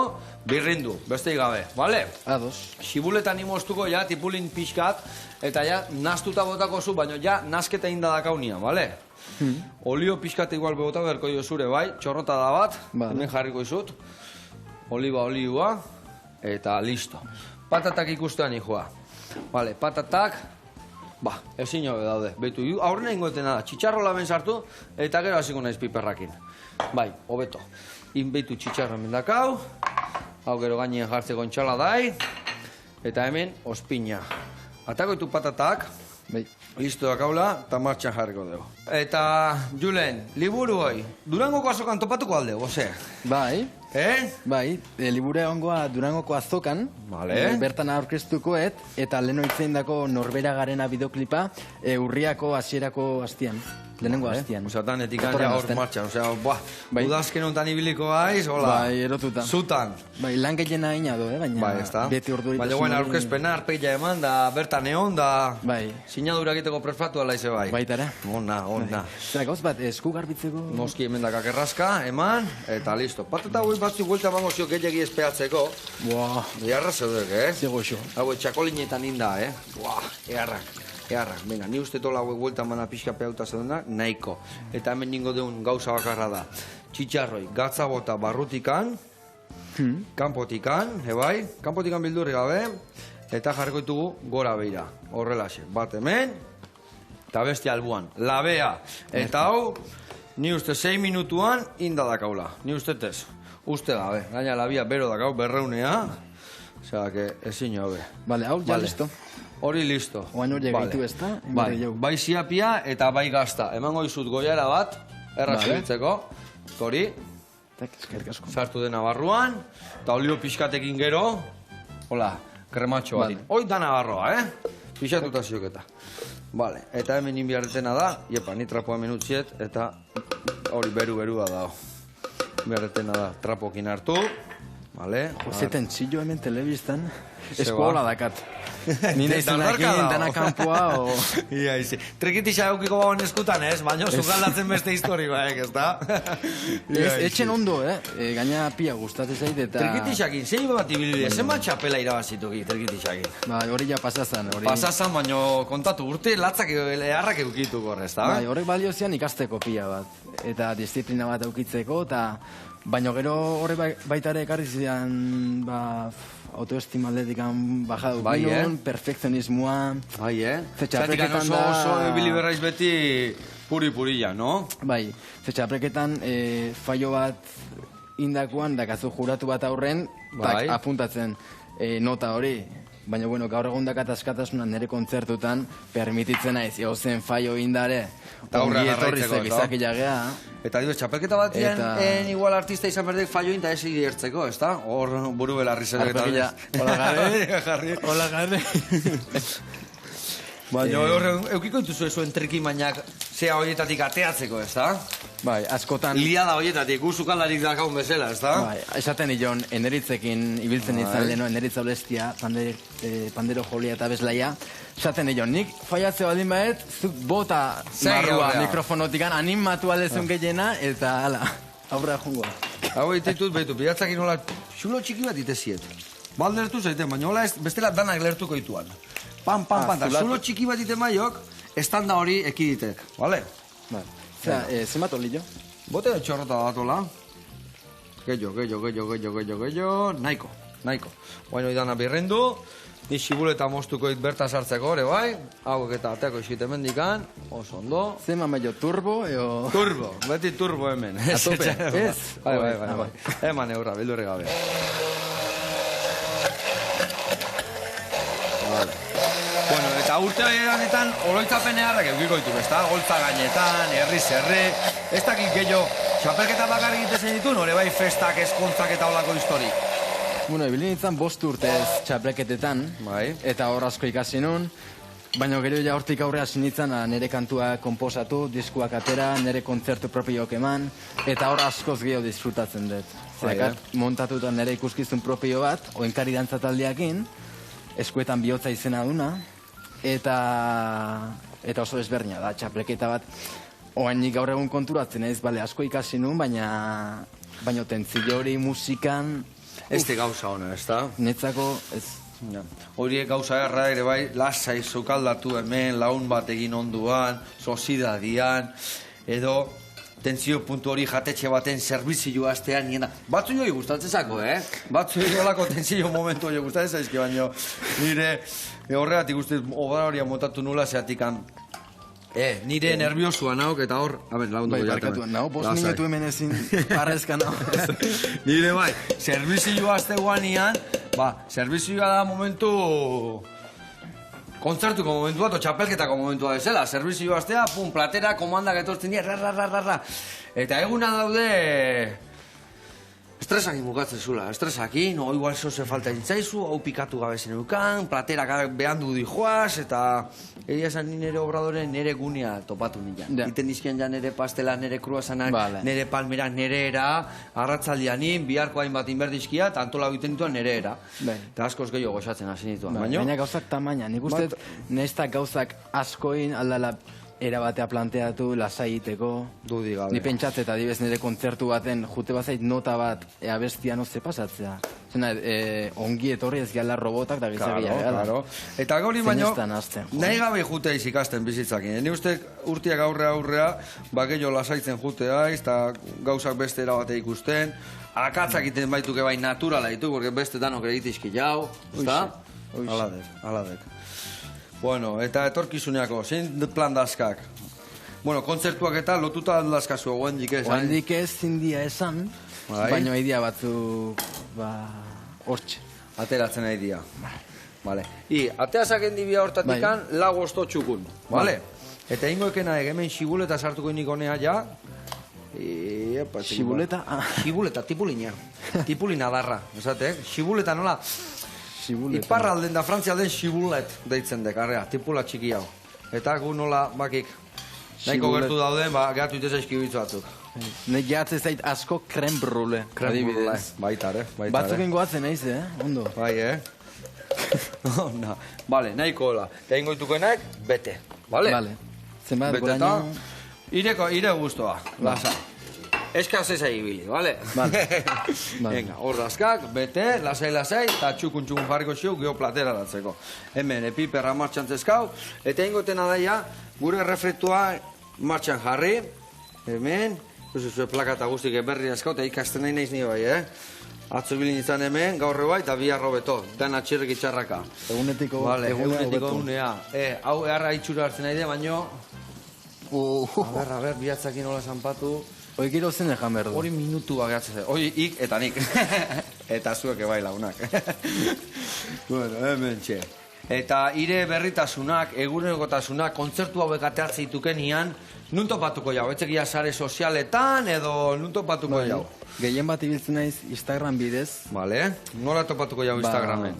birrindu, beste gabe, bale? Ados. Sibuletan imoztuko, ja, tipulin pixkat, eta ja, nastuta botako zu, baina ja, nasketa indadakaunia, bale? Olio pixkat igual bebota berko jo zure, bai? Txorrota da bat, hemen jarriko izut. Olioa, eta listo. Patatak ikustean ikua. Bale, patatak, ezin hobe daude. Beitu, aurrena ingotena da, txitxarro laben sartu, eta gero hasiko naiz piperrakin. Bai, hobeto. Beitu txitxarro mendakau, hau gero gainean jartzeko entxaladai, eta hemen ospina. Atako ditu patatak, listo dakaula, eta martxan jarriko dugu. Eta, Julen, liburu hoi, Durangoko azokan topatuko aldeu, ose? Bai. Bai, libure ongoa Durangoko azokan, Vale. bertan aurkeztukoet, eta leheno itzeindako Norbera Garena bideoklipa urriako hasierako hastian. Lehenengo hastian. Osea, danetik Datorren hor astean. martxan, osea, buah, Bai. udazken honetan ibiliko gaiz, hola. Bai, erotuta. Zutan. Bai, lan gehiena egina do, baina Bai, ezta? beti ordurik. Baina guen aurkezpena, arpegia eman, da bertan egon, da... Bai. Sinadura egiteko prefatu ala ize bai. Baitara. Ona. Zer, gauz bat, esku garbitzeko... Noski emendakak errazka, eman, eta listo. Patata hoi batzu buelta mango zio gehiagi espeatzeko. Buah, Eharra zeudek, zego xo. Hau, txakolinetan inda, Buah, eharrak. Venga, ni uste tola hauek buelta mana pixka peauta zeudena, nahiko. Eta hemen ningo deun gauza bakarra da. Txitxarroi, gatza bota barrutikan, kanpotikan, bai, kanpotikan bildurri gabe, eta jarriko ditugu gora beira. Horrelaxe, bat hemen, eta beste albuan, labea. Eta hau, ni uste 6 minutuan inda dakaula. Ni uste ez. Uste gabe, gaina labia bero dakau, berreunea. Osea, que ezin hobe. Vale, hau, ja listo. Hori listo. Oain hori gaitu ez da? Bai ziapia eta bai gazta. Emango izut goiara bat, errazibiltzeko. Hori, Eskerrik asko. sartu dena barruan, eta olio pixkatekin gero, hola, krematxo bat. Hoi da nabarroa, Pixatuta zioketa. Vale, eta hemen inbiarretena da, iepa, ni trapoa hemen utziet, eta hori berua dago. Inbiarretena da, trapokin hartu, vale. Zeten txillo hemen telebistan, Zeba. eskola dakat. Nire izenakin, dana kanpoa, o... Ia, izi. Trikitisa eukiko bauen eskutan, baina zukaldatzen beste historikoak, ez da? Etxen ondo, gaina pia gustatzen zait, eta... Trikitisakin, zein bat ibilide, zenbat txapela irabazituki trikitisakin? Bai, hori ja pasazan, hori... Pasazan, baina kontatu, urte latzak eharrak eukituko horrez, da? Bai, horrek balio zian ikasteko pila bat, eta disiplina bat eukitzeko, eta... Baina gero horre baita ere ekarri zidan, autoestima atletikan bajadu ginen, perfekzionismoa... Bai, Zetxapreketan oso ibili berraiz beti puri-purilla, no? Bai, zetxapreketan fallo bat indakuan, dakazu juratu bat aurren, Bai. apuntatzen nota hori. Baina, bueno, gaur egun dakat askatasuna nire kontzertutan permititzen naiz, zen fallo indare. Eta aurrean Ongi etorri arraitzeko, ze gizakila gea. Eta dio, txapelketa bat Eta- igual artista izan berdek falloin eta ez irtzeko, ez da? Hor buru belarri zer Arpegila, hola jarri. Hola garre. Baina hor eukiko dituzu zuen trikimainak zea horietatik ateatzeko, ez da? Bai, askotan... Liada horietatik, guzukalarik dakaun bezala, ez da? Bai, esaten nion, eneritzekin ibiltzen izan leheno, eneritza olestia, pandero jolia eta bezlaia. Esaten nion, nik faiatze baldin baet, zuk bota Segi marrua aurrea. mikrofonotikan, animatu alezun gehiena, eta hala, aurrea jungoa. Hau ditut, behitu, piratzakin hola, xulo txiki bat iteziet. Baldertu zaiten, baina hola ez, bestela danak lertuko dituan. Pam, eta zulo txiki bat ite maiok, estanda hori ekiditek, bale? Bai. Zera, zenbat olio? Bote da txorrota datola. Gehiago, nahiko. Baina idana birrendu, ni xibuleta moztuko dit berta sartzeko hori, bai? Hauek eta ateako iskit hemendikan, oso ondo. Zema maio turbo, eo... Turbo, beti turbo hemen. A tope, ez? Bai. Eman eurra, bildurri gabe. Vale. Bueno, eta urte honetan oroitzapen eharrak eukiko ditu, ezta? Goltza gainetan, herri. Ez dakit gehiago, txapelketa bakarrik egitezen ditu, nore bai festak, eskontzak eta olako historik. Bueno, ibili nintzen 5 urtez txapleketetan, Bai. eta hor asko ikasi nun, baina gero ja hortik aurrea sinitzen nire kantua komposatu, diskuak atera, nire kontzertu propioak eman, eta hor askoz gehiago disfrutatzen dut. Zerakat, montatuta nire ikuskizun propio bat, oenkari dantzataldiakin, eskuetan bihotza izena duna, eta oso ezberdina da, txapleketa bat, oainik gaur egun konturatzen ez, bale, asko ikasi nun, baina tentzio hori musikan, Ez de gauza hona, ez da? netzako ez... Horiek gauza erra ere bai, lasai zukaldatu hemen, laun bat egin onduan, sozidadian, edo tentzio puntu hori jatetxe baten zerbizio astean niena. Batzu joi gustatzen zako, Batzu joi olako tentzio momentu hori gustatzen zaizki, baino nire horregatik guztiz obra horia motatu nula zeatikan. Nire nerviosua nauk eta hor, lagunduko Bai, jaten. barkatu, nago, 5 minutu hemen ezin parrezka nago. Nire bai, zerbizioa azte guanian, zerbizioa da momentu... Kontzertuko momentua, to txapelketako momentua bezala. Zerbizioa aztea, pum, platera, komandak etortzen dira, ra. Eta eguna daude... Estresakin bukatzen zula, estresakin, no, igual zoze falta intzaizu, hau pikatu gabe zen eukan, platerak behandu di joaz, eta egia esan nire obradoren nire gunea topatu nilan. Ja. Iten dizkien ja nire pastela, nire kruasanak, Vale. nire palmerak nire era, arratzaldianin, biharko hainbat inberdizkia, eta antola biten dituan nire era. Bai. Eta askoz gehiago gozatzen hasi nituan, Baina baino? gauzak tamaina, nik uste nahizta gauzak askoin aldala erabatea planteatu, lasai iteko. Dudi gabe. Ni pentsatzen eta adibez nire kontzertu baten jute bazait nota bat abestia no ze pasatzea. Zena, ongi etorri ez gala robotak da gizagia. Claro. Eta gauri baino, Zenestan hasten, jo. nahi gabe jutea ikasten bizitzakin. Ni uste urtiak aurrea, gehiago lasaitzen jutea, eta gauzak beste erabate ikusten, akatzak iten baituke bai naturala ditu, porque beste danok ere itizki jau, ezta? Aladek. Bueno, eta etorkizuneako, zein plan dazkak? Bueno, kontzertuak eta lotuta dazkazu, oendik ez? Oendik ez zindia esan, Bai. baina idea batzuk, hortxe. Ateratzen nahi dia. Vale. Atea zaken dibia hortatikan, lago osto txukun. Vale? Eta ingo ekena hemen xibuleta sartuko inik honea ja. Xibuleta? Xibuleta, tipulina. Tipulina darra, esate, xibuleta nola? Xibuleta. Iparra alden da, Frantzia alden xibulet deitzen dek, arrea, tipula txiki hau. Eta gu nola, bakik, nahiko Xibulet. gertu dauden, gatu itez eskibitu batzuk. Nek jatzen zait asko creme brulee. adibidez. Baitare. Batzuk ingoatzen naiz, ondo. Bai, Vale, nahiko hola. Eta ingoitukenak, bete. Vale? Vale. Zenbat, Bete eta, goraino... ire guztua. Lasa. Eskaz ez ibili, vale? Vale. Venga, hor dazkak, bete, lasai, eta txukun jarriko xiu, geho platera datzeko. Hemen, epiperra martxan zezkau, eta ingotena daia, gure refritua martxan jarri, hemen, zue plaka eta guztik berri dazkau, eta ikasten nahi naiz nio bai, Atzo bilin izan hemen, gaur bai, eta biharro beto, dana txirrik itxarraka. Egunetiko, Vale, egunetiko hobeto. unea. Hau eharra itxura hartzen nahi de, baino... A ber, bihatzakin hola zanpatu... Hoi gero zen ejan behar du. Hori minutua gehatzen zen. Hori ik eta nik. Eta zuek bai lagunak. Bueno, hemen txe. Eta ire berritasunak, egunerokotasunak, kontzertu hauek ateatzen ditukenean, nun topatuko jau? Etzekia sare sozialetan edo nun topatuko jau? Gehien bat ibiltzen naiz Instagram bidez. Vale, nola topatuko jau Instagramen?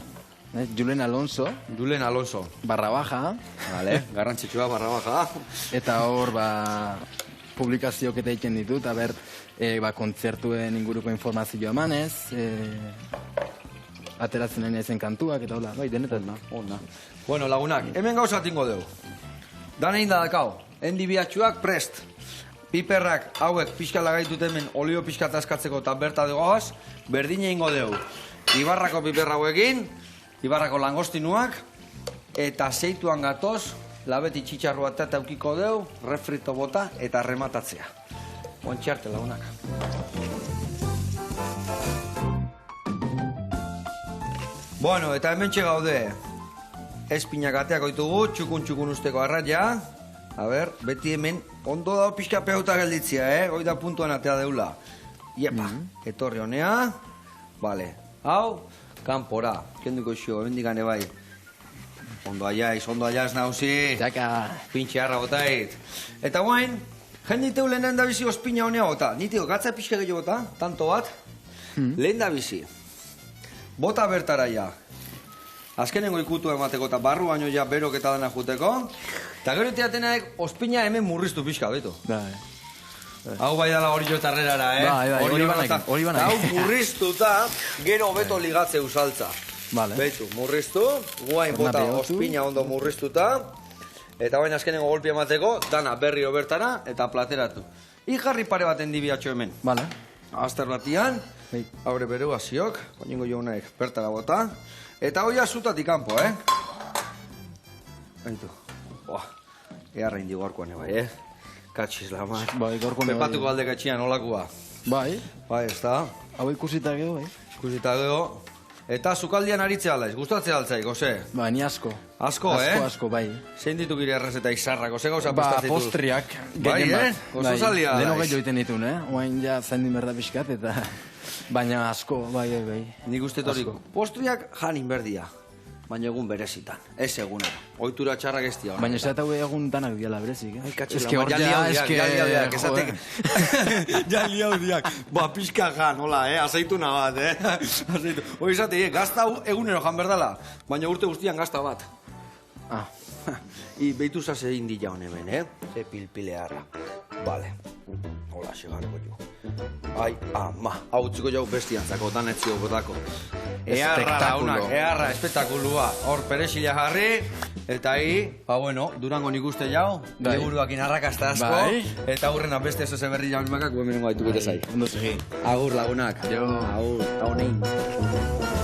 Julen Alonso, Julen Alonso. _, Vale, garrantzitsua _. eta hor, publikazioak eta egiten ditut, aber, kontzertuen inguruko informazioa emanez, ateratzen nahi naizen kantuak, eta hola, bai, denetan. Ona. Bueno, lagunak, hemen gauza tingo dugu. Dana inda dakau, endi bihatxuak prest. Piperrak hauek pixka lagaitut hemen olio pixka askatzeko eta berta dugoaz, berdine ingo dugu. Ibarrako piperra hauekin, Ibarrako langostinuak, eta zeituan gatoz, labeti txitxarru bat eta eukiko deu, refrito bota eta rematatzea. Ontxarte lagunak. Bueno, eta hemen gaude. Espinak ateako ditugu, txukun usteko arraia. A ber, beti hemen ondo dago pixka peuta gelditzia, Hoi da puntuan atea deula. Iepa, etorri honea. Vale, hau, kanpora. Kenduko xio, hemen digane bai. Ondo aiaz nauzi. Jaka. Pintxe harra botait. Eta guain, jenditeu lehen da bizi ospina honea bota. Nitio, gatza pixka gehiago bota, tanto bat. Lehen da bizi. Bota bertara ja. Azkenengo ikutu emateko eta barru baino ja berok eta dena juteko. Eta gero teatenaek ospina hemen murriztu pixka, beto. Hau bai dala hori joetarrerara, Bai, hori banakin. Hau murriztuta, gero beto ligatze usaltza. Vale. Beitu, murriztu, guain bota ospina ondo murriztuta, eta baina azkenengo golpia emateko, dana berrio bertara, eta plateratu. Jarri pare baten dibiatxo hemen. Vale. Azter batian, haure beru aziok, koningo jaunaek bertara bota, eta hoia zutatik kanpo, Beitu, earra indi gorkoan bai, Katxiz lamar. Bai, gorkoan Pepatuko alde katxian olakua. Bai, Bai, ez da. hau ikusita gero, Ikusita gero. Eta sukaldian aritzea alaiz, gustatzea altzaik, ose? Ba, ni asko. Asko, Asko, bai. Zein ditu gire errezeta izarrak, ose gauza Ba, prestatzen dut? postriak, Bai, gehien bat. Oso zalia Leno alaiz. gehiago iten ditun, Oain ja zaindin berda pixkat, eta... Baina asko, bai. Nik uste torik, postriak janin berdia. baina egun berezitan. Ez egunero. Ohitura txarrak ez dira. Baina ez hau egun danak diala berezik, Ai, katxela, Ez que hor ja, esatek. Ja liaudiak. Ba, pixka jan, hola, azeituna bat, Azeitu. Hoi esate, gazta hau egunero jan berdala, baina urte guztian gazta bat. Ah. I behitu zase indila hon hemen, Ze pilpilearra. Vale. Hola, segarko jo. Ai, ama, hau txiko jau bestiantzako, danetzio botako. Earra, espetakulua. Hor peresila jarri, eta ba bueno, Durango nik uste jau, liburuakin arrakasta asko, eta aurrena beste ez berri jau nimakak, hemenengo haitu gute zai. Ondo segi. Agur lagunak. Jo. Agur, eta honein.